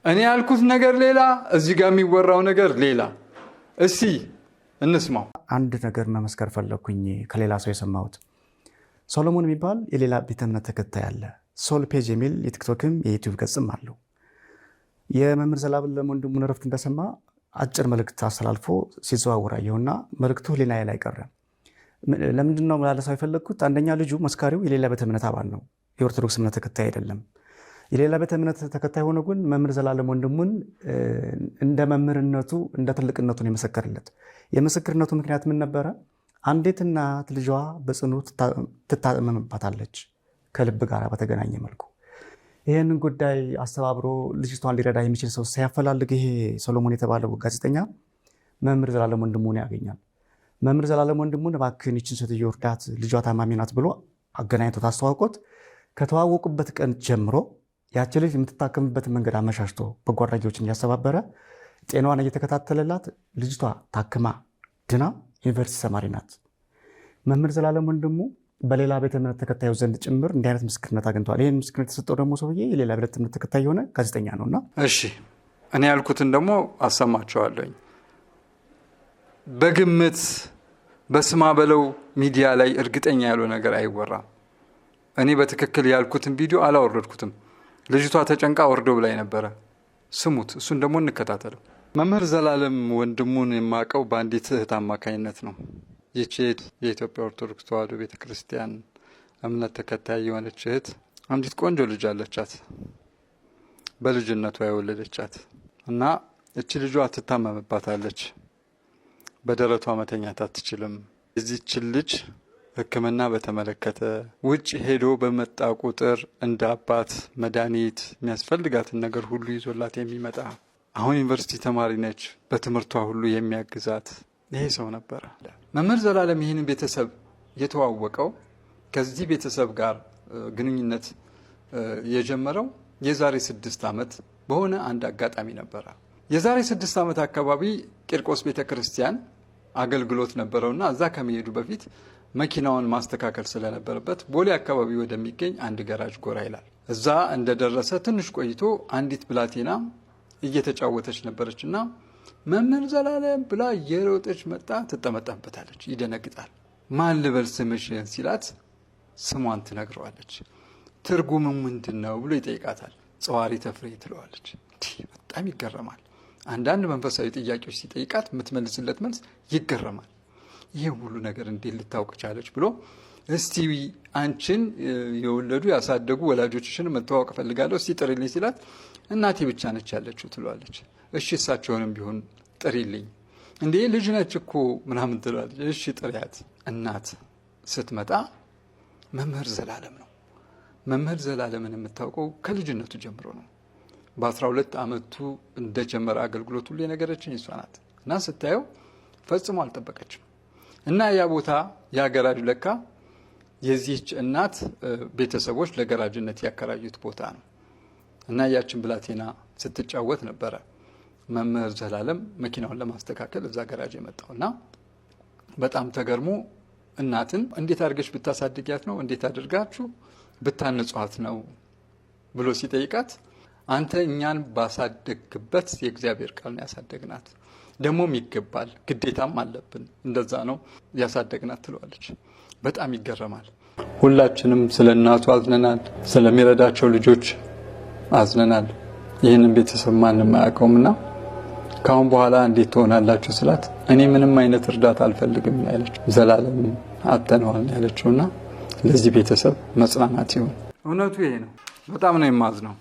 እኔ ያልኩት ነገር ሌላ፣ እዚህ ጋር የሚወራው ነገር ሌላ። እስቲ እንስማው። አንድ ነገር መመስከር ፈለኩኝ ከሌላ ሰው የሰማሁት። ሶሎሞን የሚባል የሌላ ቤተ እምነት ተከታይ አለ። ሶል ፔጅ የሚል የቲክቶክም የዩቲዩብ ገጽም አለው። የመምህር ዘላለም ወንድሙን ረፍት እንደሰማ አጭር መልእክት አስተላልፎ ሲዘዋወር አየሁና መልእክቱ ህሊናዬ ላይ ቀረ። ለምንድን ነው መላለሳው የፈለግኩት? አንደኛ ልጁ መስካሪው የሌላ ቤተ እምነት አባል ነው፣ የኦርቶዶክስ እምነት ተከታይ አይደለም። የሌላ ቤተ እምነት ተከታይ ሆኖ ግን መምህር ዘላለም ወንድሙን እንደ መምህርነቱ እንደ ትልቅነቱን የመሰከርለት። የምስክርነቱ ምክንያት ምን ነበረ? አንዲት እናት ልጇ በጽኑ ትታመምባታለች፣ ከልብ ጋር በተገናኘ መልኩ። ይህንን ጉዳይ አስተባብሮ ልጅቷን ሊረዳ የሚችል ሰው ሲያፈላልግ ይሄ ሶሎሞን የተባለው ጋዜጠኛ መምህር ዘላለም ወንድሙን ያገኛል። መምህር ዘላለም ወንድሙን እባክህን ይችን ሴትዮ እርዳት፣ ልጇ ታማሚ ናት ብሎ አገናኝቶት አስተዋውቆት ከተዋወቁበት ቀን ጀምሮ ያቺ ልጅ የምትታከምበትን መንገድ አመሻሽቶ በጎ አድራጊዎችን እያስተባበረ ጤናዋን እየተከታተለላት ልጅቷ ታክማ ድና ዩኒቨርሲቲ ተማሪ ናት። መምህር ዘላለም ወንድሙ በሌላ ቤተ እምነት ተከታዮች ዘንድ ጭምር እንዲህ አይነት ምስክርነት አግኝተዋል። ይህን ምስክርነት የተሰጠው ደግሞ ሰውዬ የሌላ ቤተ እምነት ተከታይ የሆነ ጋዜጠኛ ነውና፣ እሺ እኔ ያልኩትን ደግሞ አሰማቸዋለኝ። በግምት በስማ በለው ሚዲያ ላይ እርግጠኛ ያለው ነገር አይወራም። እኔ በትክክል ያልኩትን ቪዲዮ አላወረድኩትም። ልጅቷ ተጨንቃ ወርዶ ላይ ነበረ። ስሙት፣ እሱን ደግሞ እንከታተለው። መምህር ዘላለም ወንድሙን የማውቀው በአንዲት እህት አማካኝነት ነው። ይህች የኢትዮጵያ ኦርቶዶክስ ተዋሕዶ ቤተክርስቲያን እምነት ተከታይ የሆነች እህት አንዲት ቆንጆ ልጅ አለቻት፣ በልጅነቷ የወለደቻት እና እቺ ልጇ ትታመምባታለች። በደረቷ መተኛት አትችልም። የዚህችን ልጅ ሕክምና በተመለከተ ውጭ ሄዶ በመጣ ቁጥር እንደ አባት መድኃኒት የሚያስፈልጋትን ነገር ሁሉ ይዞላት የሚመጣ አሁን ዩኒቨርሲቲ ተማሪ ነች፣ በትምህርቷ ሁሉ የሚያግዛት ይሄ ሰው ነበረ። መምህር ዘላለም ይህንን ቤተሰብ የተዋወቀው ከዚህ ቤተሰብ ጋር ግንኙነት የጀመረው የዛሬ 6 ዓመት በሆነ አንድ አጋጣሚ ነበረ። የዛሬ 6 ዓመት አካባቢ ቂርቆስ ቤተክርስቲያን አገልግሎት ነበረውና እዛ ከመሄዱ በፊት መኪናውን ማስተካከል ስለነበረበት ቦሌ አካባቢ ወደሚገኝ አንድ ገራጅ ጎራ ይላል። እዛ እንደደረሰ ትንሽ ቆይቶ አንዲት ብላቴና እየተጫወተች ነበረችና መምህር ዘላለም ብላ እየሮጠች መጣ፣ ትጠመጠምበታለች። ይደነግጣል። ማን ልበል ስምሽን ሲላት ስሟን ትነግረዋለች። ትርጉሙ ምንድን ነው ብሎ ይጠይቃታል። ጸዋሪ ተፍሬ ትለዋለች። በጣም ይገረማል። አንዳንድ መንፈሳዊ ጥያቄዎች ሲጠይቃት የምትመልስለት መልስ ይገረማል። ይህ ሁሉ ነገር እንዴት ልታውቅ ቻለች ብሎ እስቲ አንቺን የወለዱ ያሳደጉ ወላጆችሽን መተዋወቅ ፈልጋለሁ እስቲ ጥሪልኝ ሲላት እናቴ ብቻ ነች ያለችው ትለዋለች። እሺ እሳቸውንም ቢሆን ጥሪልኝ። እንዴ ልጅ ነች እኮ ምናምን ትለዋለች። እሺ ጥሪያት። እናት ስትመጣ መምህር ዘላለም ነው። መምህር ዘላለምን የምታውቀው ከልጅነቱ ጀምሮ ነው። በ12 ዓመቱ እንደጀመረ አገልግሎት ሁሉ የነገረችኝ እሷ ናት። እና ስታየው ፈጽሞ አልጠበቀችም። እና ያ ቦታ ያ ገራጅ ለካ የዚህች እናት ቤተሰቦች ለገራጅነት ያከራዩት ቦታ ነው። እና ያችን ብላቴና ስትጫወት ነበረ መምህር ዘላለም መኪናውን ለማስተካከል እዛ ገራጅ የመጣውና በጣም ተገርሞ እናትን እንዴት አድርገሽ ብታሳድጊያት ነው፣ እንዴት አድርጋችሁ ብታነጿት ነው ብሎ ሲጠይቃት አንተ እኛን ባሳደግበት የእግዚአብሔር ቃል ነው ያሳደግናት፣ ደሞም ይገባል ግዴታም አለብን፣ እንደዛ ነው ያሳደግናት ትለዋለች። በጣም ይገረማል። ሁላችንም ስለ እናቱ አዝነናል፣ ስለሚረዳቸው ልጆች አዝነናል። ይህንን ቤተሰብ ማንም አያውቀውምና ካሁን በኋላ እንዴት ትሆናላችሁ ስላት እኔ ምንም አይነት እርዳታ አልፈልግም ያለችው፣ ዘላለም አጥተነዋል ያለችውና ለዚህ ቤተሰብ መጽናናት ይሁን። እውነቱ ይሄ ነው። በጣም ነው የማዝነው።